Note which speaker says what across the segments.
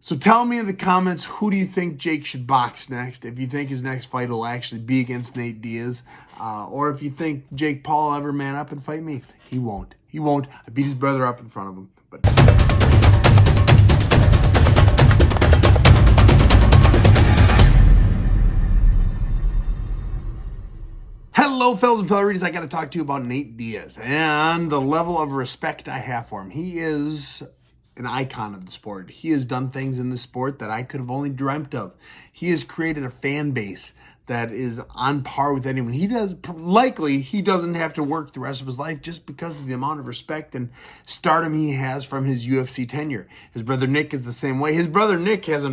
Speaker 1: So tell me in the comments, who do you think Jake should box next? If you think his next fight will actually be against Nate Diaz, or if you think Jake Paul will ever man up and fight me. He won't. He won't. I beat his brother up in front of him. But hello, fellas and fellaritas. I got to talk to you about Nate Diaz and the level of respect I have for him. He is an icon of the sport. He has done things in the sport that I could have only dreamt of. He has created a fan base that is on par with anyone. He doesn't have to work the rest of his life just because of the amount of respect and stardom he has from his UFC tenure. His brother Nick is the same way. His brother Nick he's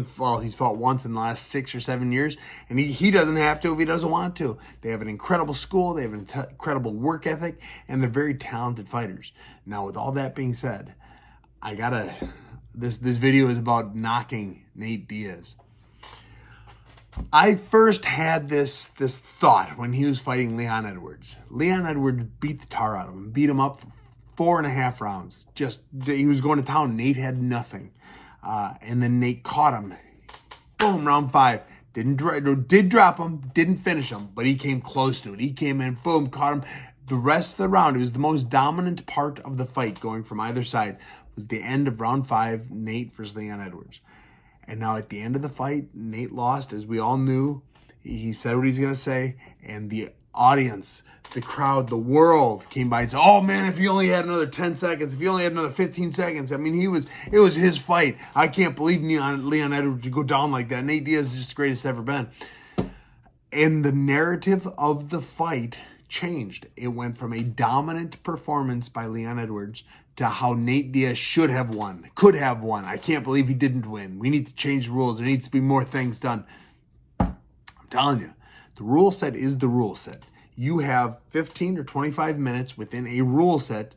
Speaker 1: fought once in the last 6 or 7 years, and he doesn't have to if he doesn't want to. They have an incredible school, they have an incredible work ethic, and they're very talented fighters. Now, with all that being said, this video is about knocking Nate Diaz. I first had this thought when he was fighting Leon Edwards. Leon Edwards beat the tar out of him, beat him up for 4.5 rounds. He was going to town. Nate had nothing. And then Nate caught him. Boom, round 5. Did drop him, didn't finish him, but he came close to it. He came in, boom, caught him. The rest of the round, it was the most dominant part of the fight going from either side, was the end of round 5, Nate versus Leon Edwards. And now at the end of the fight, Nate lost, as we all knew. He said what he's going to say, and the audience, the crowd, the world came by and said, oh man, if he only had another 10 seconds, if he only had another 15 seconds. I mean, it was his fight. I can't believe Leon Edwards would go down like that. Nate Diaz is just the greatest ever been. And the narrative of the fight changed. It went from a dominant performance by Leon Edwards to how Nate Diaz should have won, could have won. I can't believe he didn't win. We need to change the rules. There needs to be more things done. I'm telling you, the rule set is the rule set. You have 15 or 25 minutes within a rule set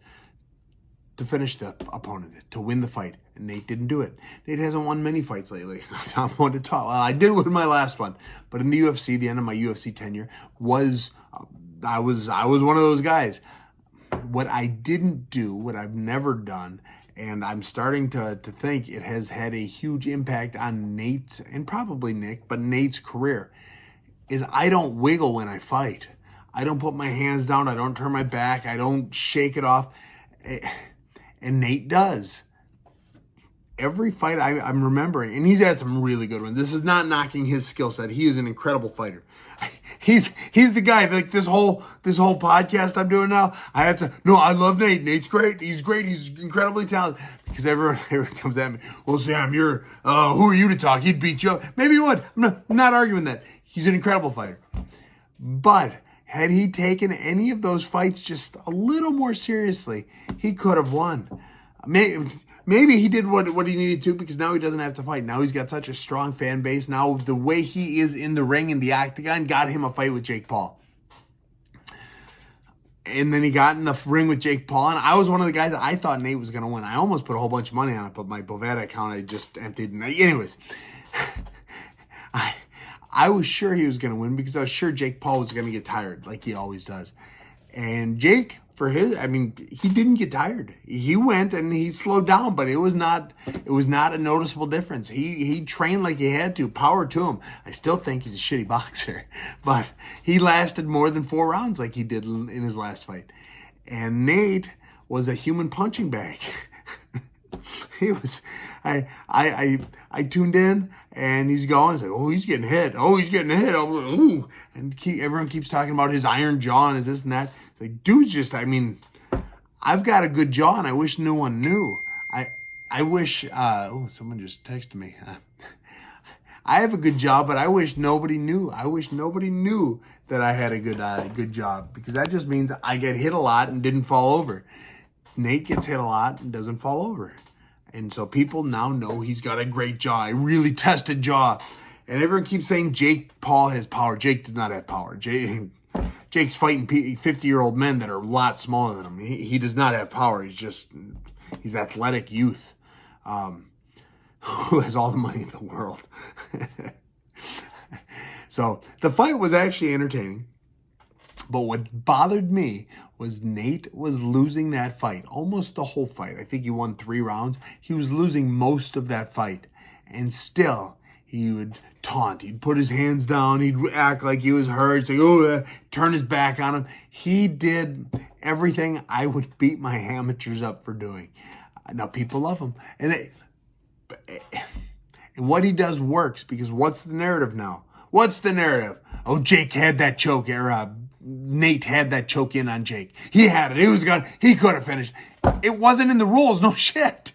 Speaker 1: to finish the opponent, to win the fight. And Nate didn't do it. Nate hasn't won many fights lately. I'm one to talk. Well, I did with my last one. But in the UFC, the end of my UFC tenure was, I was one of those guys. What I didn't do, what I've never done, and I'm starting to think it has had a huge impact on Nate's, and probably Nick, but Nate's career, is I don't wiggle when I fight. I don't put my hands down. I don't turn my back. I don't shake it off. And Nate does. Every fight I'm remembering, and he's had some really good ones. This is not knocking his skill set. He is an incredible fighter. He's the guy, like this whole podcast I'm doing now, I love Nate. Nate's great. He's great. He's incredibly talented. Because everyone comes at me, well, Sam, who are you to talk? He'd beat you up. Maybe he would. I'm not arguing that. He's an incredible fighter. But had he taken any of those fights just a little more seriously, he could have won. Maybe he did what he needed to, because now he doesn't have to fight. Now he's got such a strong fan base. Now the way he is in the ring, in the octagon, got him a fight with Jake Paul. And then he got in the ring with Jake Paul, and I was one of the guys that I thought Nate was going to win. I almost put a whole bunch of money on it, but my Bovada account I just emptied. Anyways, I was sure he was going to win, because I was sure Jake Paul was going to get tired, like he always does. And Jake, he didn't get tired. He went and he slowed down, but it was not a noticeable difference. He trained like he had to. Power to him. I still think he's a shitty boxer, but he lasted more than 4 rounds like he did in his last fight. And Nate was a human punching bag. He was. I tuned in, and he's going. It's like, oh, he's getting hit. Oh, he's getting hit. Oh, ooh. And everyone keeps talking about his iron jaw and his this and that. It's like, dude's I've got a good jaw, and I wish no one knew. I wish. Someone just texted me. I have a good jaw, but I wish nobody knew. I wish nobody knew that I had a good job, because that just means I get hit a lot and didn't fall over. Nate gets hit a lot and doesn't fall over. And so people now know he's got a great jaw, a really tested jaw. And everyone keeps saying Jake Paul has power. Jake does not have power. Jake's fighting 50-year-old men that are a lot smaller than him. He does not have power. He's athletic youth who has all the money in the world. So the fight was actually entertaining. But what bothered me was Nate was losing that fight, almost the whole fight. I think he won 3 rounds. He was losing most of that fight. And still, he would taunt. He'd put his hands down. He'd act like he was hurt. He'd say, oh, turn his back on him. He did everything I would beat my amateurs up for doing. Now, people love him. And what he does works, because what's the narrative now? What's the narrative? Oh, Jake had that choke, or Nate had that choke in on Jake. He had it. He was gone. He could have finished. It wasn't in the rules. No shit.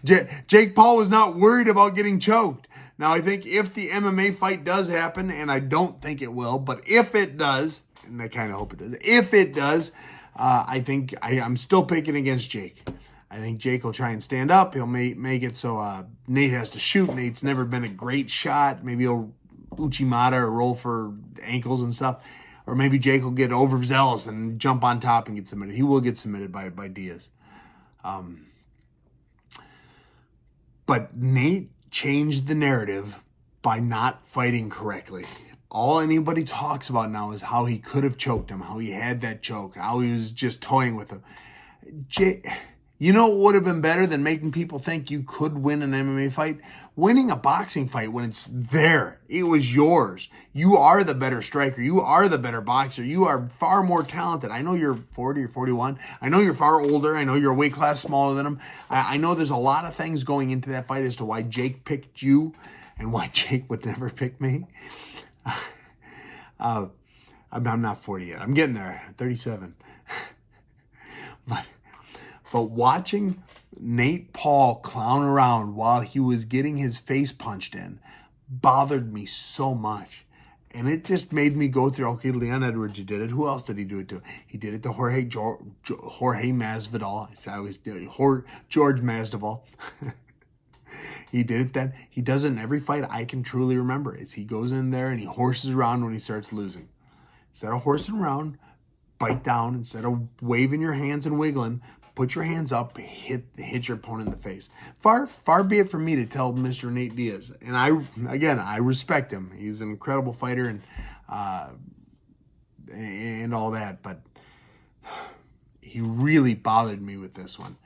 Speaker 1: Jake Paul was not worried about getting choked. Now, I think if the MMA fight does happen, and I don't think it will, but if it does, and I kind of hope it does, if it does, I think I'm still picking against Jake. I think Jake will try and stand up. He'll make it so Nate has to shoot. Nate's never been a great shot. Maybe he'll Uchimata or roll for ankles and stuff. Or maybe Jake will get overzealous and jump on top and get submitted. He will get submitted by Diaz. But Nate changed the narrative by not fighting correctly. All anybody talks about now is how he could have choked him, how he had that choke, how he was just toying with him. You know what would have been better than making people think you could win an MMA fight? Winning a boxing fight when it's there. It was yours. You are the better striker. You are the better boxer. You are far more talented. I know you're 40 or 41. I know you're far older. I know you're a weight class smaller than him. I know there's a lot of things going into that fight as to why Jake picked you and why Jake would never pick me. I'm not 40 yet. I'm getting there. 37. But watching Nate Paul clown around while he was getting his face punched in bothered me so much. And it just made me go through, okay, Leon Edwards, you did it. Who else did he do it to? He did it to Jorge Masvidal. I always do George Masvidal. He did it then. He does it in every fight I can truly remember. Is he goes in there and he horses around when he starts losing. Instead of horsing around, bite down. Instead of waving your hands and wiggling, put your hands up, hit your opponent in the face. Far be it from me to tell Mr. Nate Diaz. And I respect him. He's an incredible fighter and all that. But he really bothered me with this one.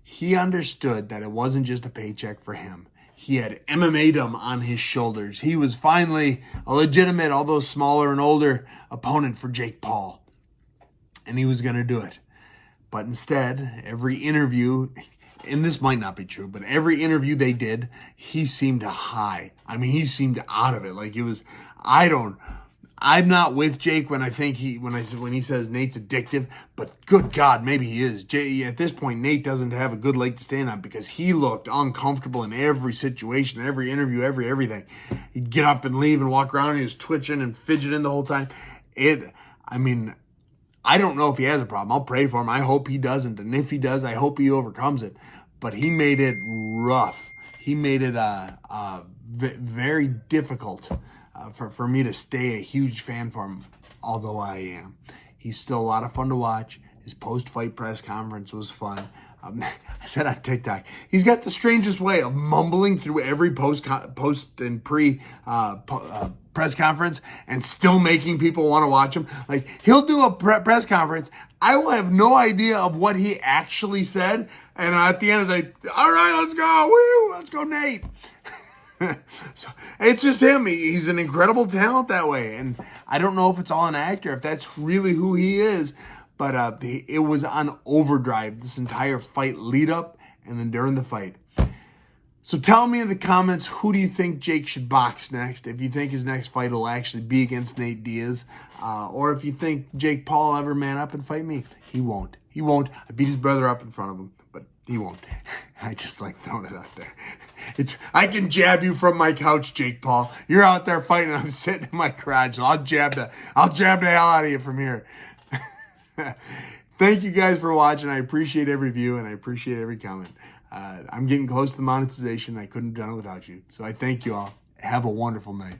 Speaker 1: He understood that it wasn't just a paycheck for him. He had MMA'dom on his shoulders. He was finally a legitimate, although smaller and older, opponent for Jake Paul. And he was going to do it. But instead, every interview, and this might not be true, but every interview they did, he seemed high. I mean, he seemed out of it. Like it was, I'm not with Jake when he says Nate's addictive, but good God, maybe he is. At this point, Nate doesn't have a good leg to stand on because he looked uncomfortable in every situation, every interview, everything. He'd get up and leave and walk around and he was twitching and fidgeting the whole time. I don't know if he has a problem. I'll pray for him. I hope he doesn't. And if he does, I hope he overcomes it. But he made it rough. He made it very difficult for me to stay a huge fan for him, although I am. He's still a lot of fun to watch. His post-fight press conference was fun. I said on TikTok, he's got the strangest way of mumbling through every post and pre press conference and still making people want to watch him. Like, he'll do a press conference. I will have no idea of what he actually said. And at the end, it's like, all right, let's go. Woo, let's go, Nate. So it's just him. He's an incredible talent that way. And I don't know if it's all an actor, if that's really who he is. But it was on overdrive, this entire fight lead up and then during the fight. So tell me in the comments, who do you think Jake should box next? If you think his next fight will actually be against Nate Diaz. Or if you think Jake Paul will ever man up and fight me. He won't. He won't. I beat his brother up in front of him, but he won't. I just like throwing it out there. I can jab you from my couch, Jake Paul. You're out there fighting, I'm sitting in my garage. So I'll jab the hell out of you from here. Thank you guys for watching. I appreciate every view and I appreciate every comment. I'm getting close to the monetization. I couldn't have done it without you. So I thank you all. Have a wonderful night.